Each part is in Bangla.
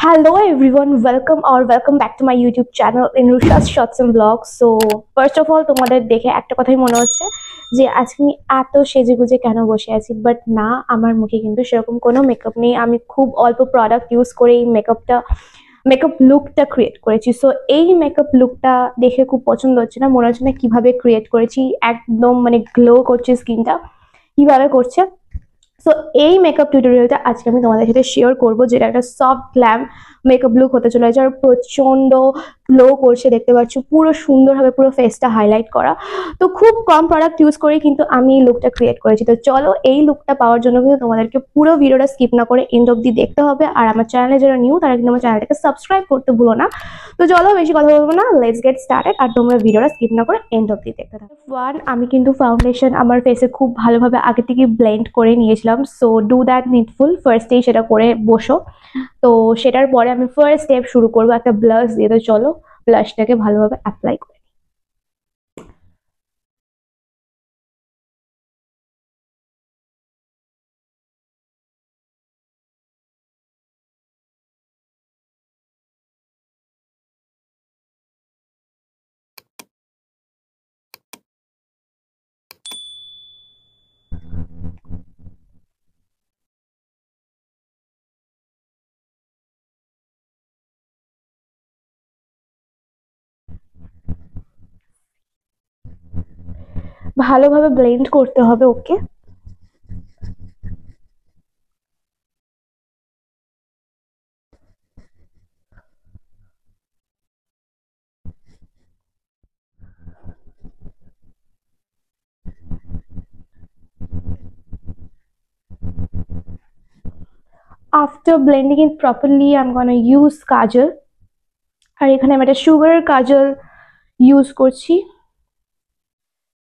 Hello everyone, welcome back to my YouTube channel in Rusha's Shots and Vlogs. So first of all তোমাদের দেখে একটা কথাই মনে হচ্ছে যে আজকে আমি এত সেজেগুজে কেন বসে আছি, বাট না, আমার মুখে কিন্তু সেরকম কোনো মেকআপ নেই। আমি খুব অল্প প্রোডাক্ট ইউজ করে এই মেকআপ লুকটা ক্রিয়েট করেছি। সো এই মেকআপ লুকটা দেখে খুব পছন্দ হচ্ছে না, মনে হচ্ছে না কিভাবে ক্রিয়েট করেছি, একদম মানে গ্লো করছে স্কিনটা, কিভাবে করছে। সো এই মেকআপ টিউটোরিয়ালটা আজকে আমি তোমাদের সাথে শেয়ার করবো, যেটা একটা সফট গ্ল্যাম মেকআপ লুক হতে চলেছে আর প্রচন্ড গ্লো করছে, দেখতে পাচ্ছ পুরো সুন্দরভাবে পুরো ফেসটা হাইলাইট করা। তো খুব কম প্রোডাক্ট ইউজ করে কিন্তু আমি এই লুকটা ক্রিয়েট করেছি। তো চলো, এই লুকটা পাওয়ার জন্য কিন্তু তোমাদেরকে পুরো ভিডিওটা স্কিপ না করে এন্ড অব্দি দেখতে হবে। আর আমার চ্যানেলে যারা নিউ তারা কিন্তু আমার চ্যানেলটাকে সাবস্ক্রাইব করতে ভুলো না। তো চলো, বেশি কথা বলবো না, লেটস গেট স্টার্টেড। আর তোমরা ভিডিওটা স্কিপ না করে এন্ড অব্দি দেখতে থাকো। আমি কিন্তু ফাউন্ডেশন আমার ফেসে খুব ভালোভাবে আগে থেকে ব্লেন্ড করে নিয়েছিলাম। সো ডু দ্যাট নিডফুল, ফার্স্টেই সেটা করে বসো। তো সেটার পরে আমি ফার্স্ট স্টেপ শুরু করবো একটা ব্লাশ দিয়ে। তো চলো, ব্লাশটাকে ভালোভাবে অ্যাপ্লাই করি। ভালোভাবে ব্লেন্ড করতে হবে, ওকে। After blending it properly, I'm gonna use কাজল। আর এখানে আমি একটা সুগারের কাজল ইউজ করছি।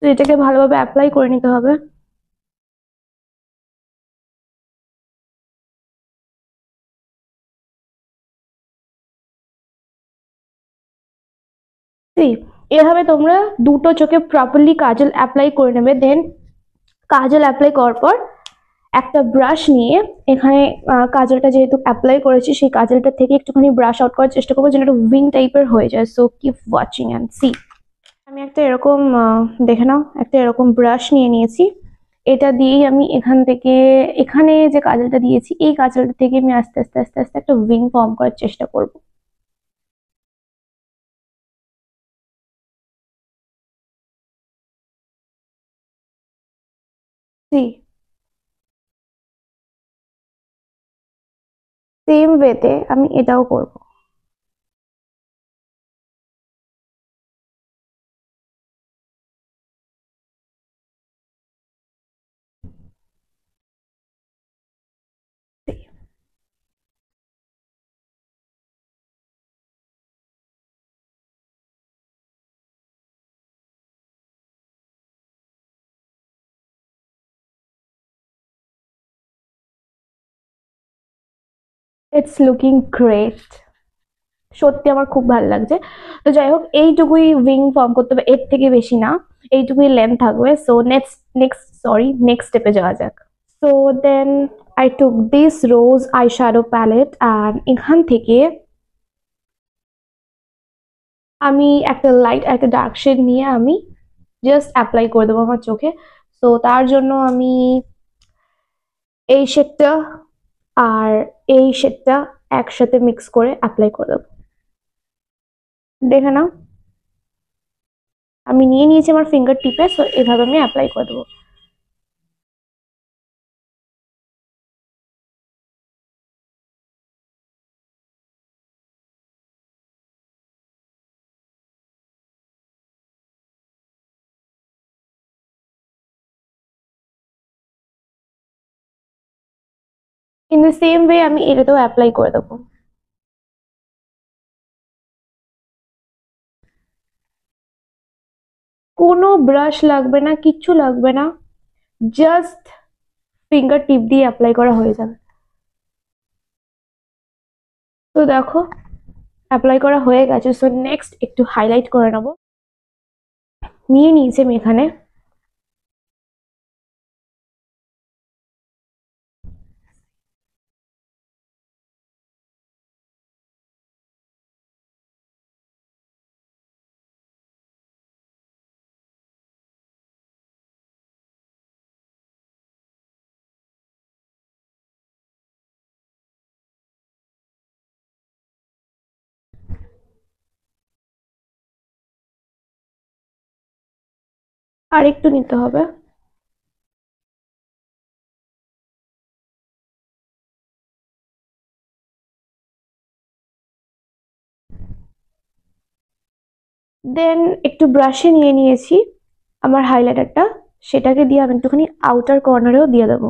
তো এটাকে ভালোভাবে অ্যাপ্লাই করে নিতে হবে। এভাবে তোমরা দুটো চোখে প্রপারলি কাজল অ্যাপ্লাই করে নেবে। দেন কাজল অ্যাপ্লাই করার পর একটা ব্রাশ নিয়ে এখানে কাজলটা যেহেতু অ্যাপ্লাই করেছি, সেই কাজলটা থেকে একটুখানি ব্রাশ আউট করার চেষ্টা করবো যেন একটা উইং টাইপের হয়ে যায়। So keep watching and see. আমি একটা এরকম দেখে নাও, একটা এরকম ব্রাশ নিয়ে নিয়েছি। এটা দিয়েই আমি এখান থেকে, এখানে যে কাজলটা দিয়েছি এই কাজলটা থেকে আমি আস্তে আস্তে আস্তে আস্তে একটা উইং ফর্ম করার চেষ্টা করবো। সি সেম ওয়েতে আমি এটাও করবো। ইটস লুকিং গ্রেট, সত্যি আমার খুব ভালো লাগছে। তো যাই হোক, এইটুকুই উইং ফর্ম করতে হবে, এর থেকে বেশি না, এইটুকুই লেন্থ থাকবে। সো নেক্সট স্টেপে যাওয়া যাক। So then I took this rose eye shadow palette and এখান থেকে আমি একটা লাইট একটা ডার্ক শেড নিয়ে আমি জাস্ট অ্যাপ্লাই করে দেবো আমার চোখে। তো তার জন্য আমি এই শেডটা আর এই শেডটা একসাথে মিক্স করে অ্যাপ্লাই করে দেবো। দেখে নাও, আমি নিয়ে নিয়েছি আমার ফিঙ্গার টিপে। সো এভাবে আমি অ্যাপ্লাই করে দেবো। ইন দ্য সেম ওয়ে আমি এটাতেও অ্যাপ্লাই করে দেবো। কোনো ব্রাশ লাগবে না, কিচ্ছু লাগবে না, জাস্ট ফিঙ্গার টিপ দিয়ে অ্যাপ্লাই করা হয়ে যাবে। তো দেখো, অ্যাপ্লাই করা হয়ে গেছে। সো নেক্সট একটু হাইলাইট করে নেবো। নিয়ে নিয়েছি আমি এখানে আর একটু নিতে হবে। দেন একটু ব্রাশে নিয়ে নিয়েছি আমার হাইলাইটারটা, সেটাকে দিয়ে আমি একটুখানি আউটার কর্নারেও দিয়ে দেবো,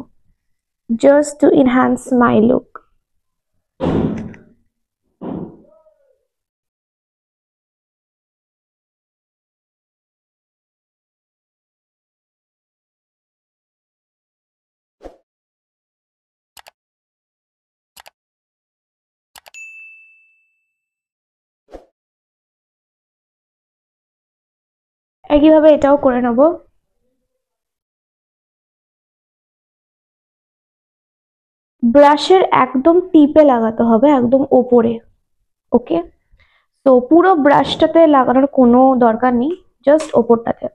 just to enhance my look. একইভাবে এটাও করে নেব। ব্রাশের একদম টিপে লাগাতে হবে, একদম ওপরে। ওকে, তো পুরো ব্রাশটাতে লাগানোর কোনো দরকার নেই, জাস্ট ওপরটাতে।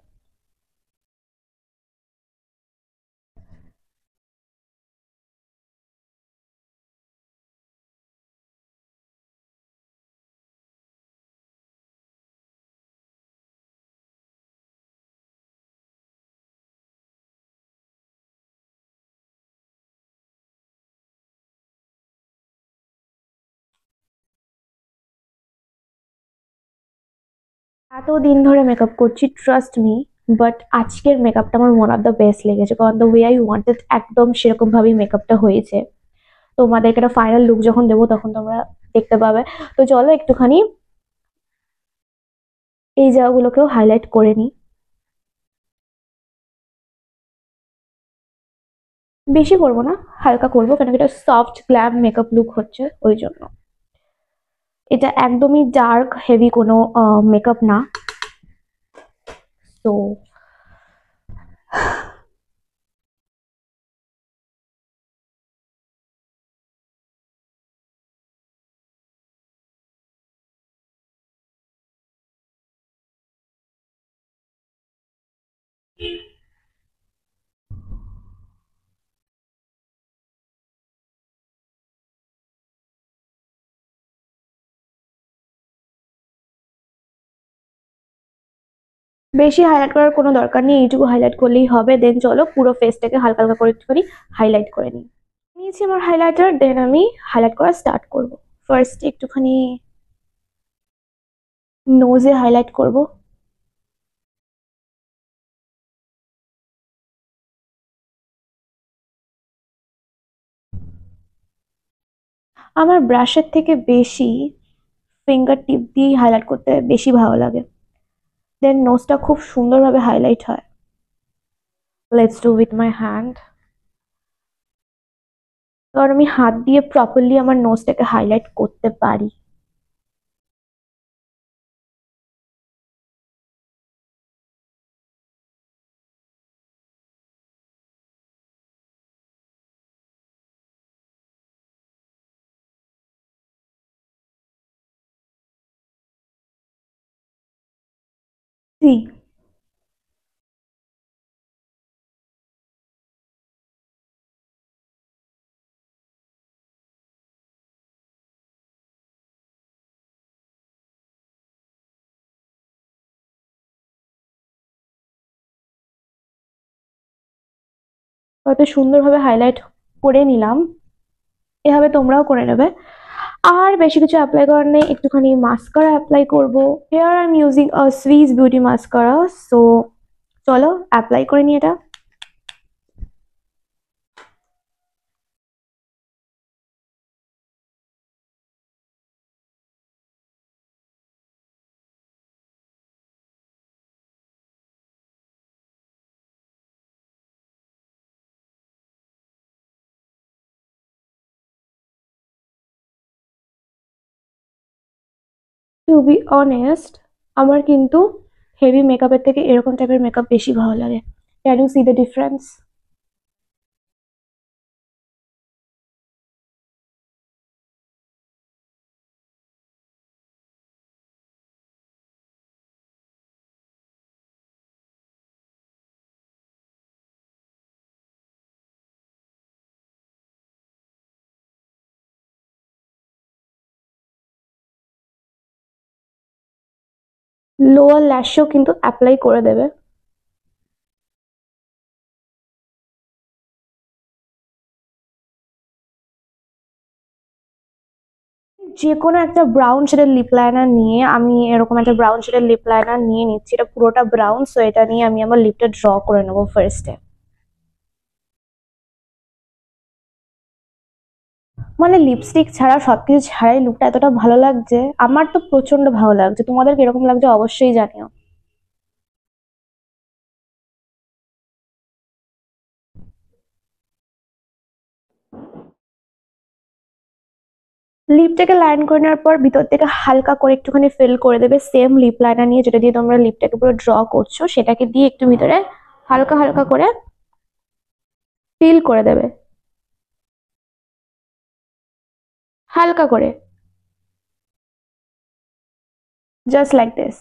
এতদিন ধরে মেকআপ করছি, ট্রাস্ট মি, বাট আজকের মেকআপটা আমার ওয়ান অফ দ্য বেস্ট লেগেছে, কারণ দ্য ওয়ে আই ওয়ান্টেড একদম সেরকম ভাবেই মেকআপটা হয়েছে। তোমাদেরকে একটা ফাইনাল লুক যখন দেবো তখন তোমরা দেখতে পাবে। তো চলো একটুখানি এই জায়গাগুলোকেও হাইলাইট করে নিই। বেশি করবো না, হালকা করবো, কেন কি এটা সফট গ্ল্যাম মেকআপ লুক হচ্ছে ওই জন্য। এটা একদমই ডার্ক হেভি কোনো মেকআপ না, তো বেশি হাইলাইট করার কোনো দরকার নেই, এইটুকু হাইলাইট করলেই হবে। দেন চলো পুরো ফেসটাকে হালকা হালকা করে একটুখানি হাইলাইট করে নিই। নিয়েছি আমার হাইলাইটার, দেন আমি হাইলাইট করা স্টার্ট করব। ফার্স্ট একটুখানি নোজে হাইলাইট করব। আমার ব্রাশের থেকে বেশি ফিঙ্গার টিপ দিয়ে হাইলাইট করতে বেশি ভালো লাগে, দেন নোজটা খুব সুন্দরভাবে হাইলাইট হয়। Let's do with my hand. কারণ আমি হাত দিয়ে প্রপারলি আমার নোজটাকে হাইলাইট করতে পারি। সি, কত সুন্দরভাবে হাইলাইট করে নিলাম, এভাবে তোমরাও করে নেবে। আর বেশি কিছু অ্যাপ্লাই করার নেই, একটুখানি মাস্কারা অ্যাপ্লাই করব। Here I am using a Swiss beauty mascara, so চলো অ্যাপ্লাই করে নিই এটা। টু বি অনেস্ট, আমার কিন্তু হেভি মেকআপের থেকে এরকম টাইপের মেকআপ বেশি ভালো লাগে। Can you see the difference? Lower ল্যাশও কিন্তু অ্যাপ্লাই করে দেবে। যে কোনো একটা ব্রাউন শেডের লিপ লাইনার নিয়ে আমি এরকম একটা ব্রাউন শেডের লিপ লাইনার নিয়ে নিচ্ছি, এটা পুরোটা ব্রাউন, সো এটা নিয়ে আমি আমার লিপটা ড্র করে নেবো ফার্স্টে। মানে লিপস্টিক ছাড়া সবকিছু ছাড়াই লুকটা এতটা ভালো লাগছে, আমার তো প্রচন্ড ভালো লাগছে, তোমাদের কিরকম লাগছে অবশ্যই জানিও। লিপটাকে লাইন করে নেওয়ার পর ভিতর থেকে হালকা করে একটুখানি ফিল করে দেবে সেম লিপ লাইনার নিয়ে, যেটা দিয়ে তোমরা লিপটাকে পুরো ড্র করছো সেটাকে দিয়ে একটু ভিতরে হালকা হালকা করে ফিল করে দেবে, হালকা করে, জাস্ট লাইক দিস।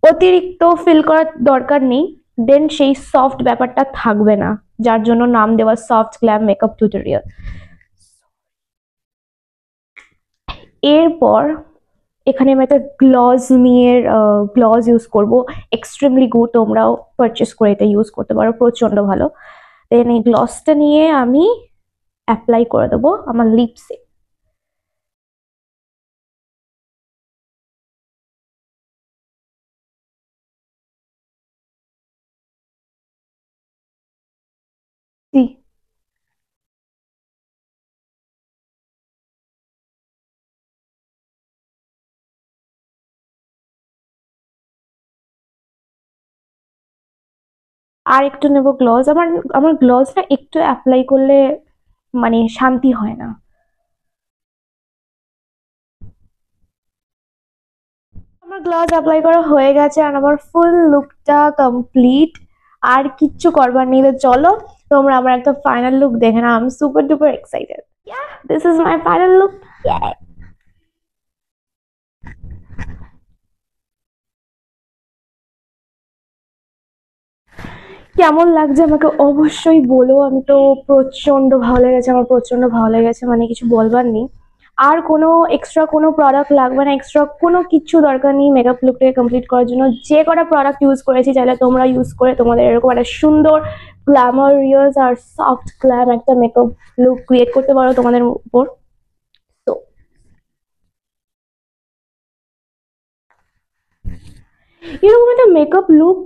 অতিরিক্ত ফিল করার দরকার নেই, দেন সেই সফট ব্যাপারটা থাকবে না, যার জন্য নাম দেওয়া সফট গ্ল্যাম মেকআপ টিউটোরিয়াল। এরপর এখানে আমি একটা গ্লস নিয়ে গ্লস ইউজ করব, এক্সট্রিমলি গুড, তোমরাও পারচেস করে এটা ইউজ করতে পারো, প্রচন্ড ভালো। দেন এই গ্লসটা নিয়ে আমি অ্যাপ্লাই করে দেবো আমার লিপসে। আর একটু নেবো গ্লস, আমার আমার গ্লসটা একটু অ্যাপ্লাই করলে মানে শান্তি হয় না। আমার গ্লস অ্যাপ্লাই করা হয়ে গেছে আর আমার ফুল লুকটা কমপ্লিট, আর কিচ্ছু করবার নেই। তো চলো তোমরা আমার একটা ফাইনাল লুক দেখে নাও, আমি super duper excited. Yeah, this is my final look. Yeah. কেমন লাগছে আমাকে অবশ্যই বলো, আমি তো প্রচন্ড ভালো লেগেছে, আমার প্রচন্ড ভালো লেগেছে, মানে কিছু বলবার নেই। আর কোনো এক্সট্রা কোনো প্রোডাক্ট লাগবে না, এক্সট্রা কোনো কিছু দরকার নেই মেকআপ লুকটাকে কমপ্লিট করার জন্য। যে কটা প্রোডাক্ট ইউজ করেছি চাইলে তোমরা ইউজ করে তোমাদের এরকম একটা সুন্দর গ্ল্যামারিয়াস আর সফট গ্ল্যাম একটা মেকআপ লুক ক্রিয়েট করতে পারো তোমাদের উপর। তো এরকম একটা মেকআপ লুক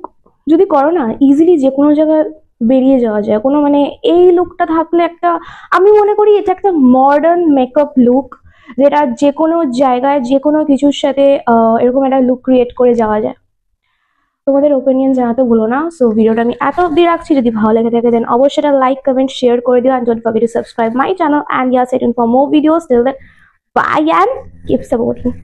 যদি করো না, ইজিলি যে কোনো জায়গায় বেরিয়ে যাওয়া যায়। কোনো মানে এই লুকটা থাকলে একটা, আমি মনে করি এটা একটা মডার্ন মেকআপ লুক, যেটা যে কোনো জায়গায় যে কোনো কিছুর সাথে এরকম একটা লুক ক্রিয়েট করে যাওয়া যায়। তোমাদের ওপিনিয়ন জানাতে ভুলো না। সো ভিডিওটা আমি এত অব্দি রাখছি, যদি ভালো লেগে থাকে দেন অবশ্যই একটা লাইক কমেন্ট শেয়ার করে দিও, and don't forget to subscribe my channel, and yeah, stay tuned for more videos. Till then, bye and keep supporting.